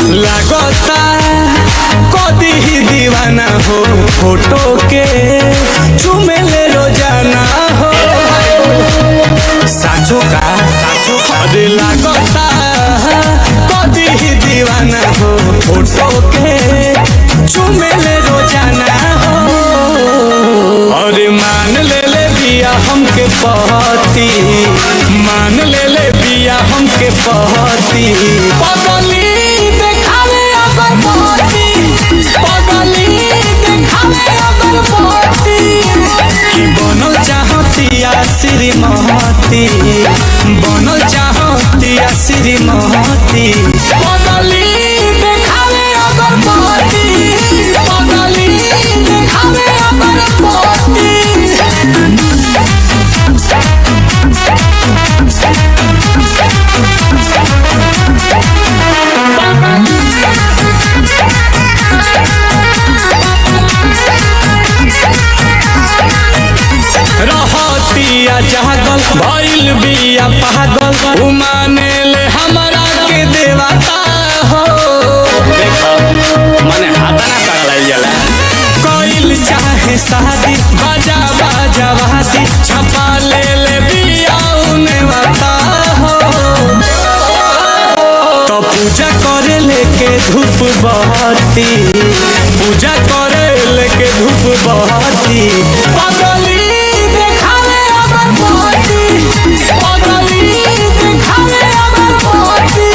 लागता कदी ही दीवाना हो फोटो के चुमेले रोजाना हो साचो का अरे लागता कदी ही दीवाना हो फोटो के चुमेले रोजाना हो। अरे मान ले बिया हमके पहती मान ले बिया हमके पहती पगली देखावे अगर पहती पगली देखावे अगर पहती कि बनल चाहतिया श्रीमती बनल चाहतिया श्रीमती पगली देखावे अगर पहती पगली देखावे अगर पहती। रहतिया जागल भइल बिया पागल उमाने ले हमरा के देवता हो देखो मने हाथा ना करलाई जाला कोइल चाहे शादी बाजा बाजा वादी छपा ले बिया उने बता हो तो पूजा करे लेके धूप बहती पूजा करे लेके धूप बहती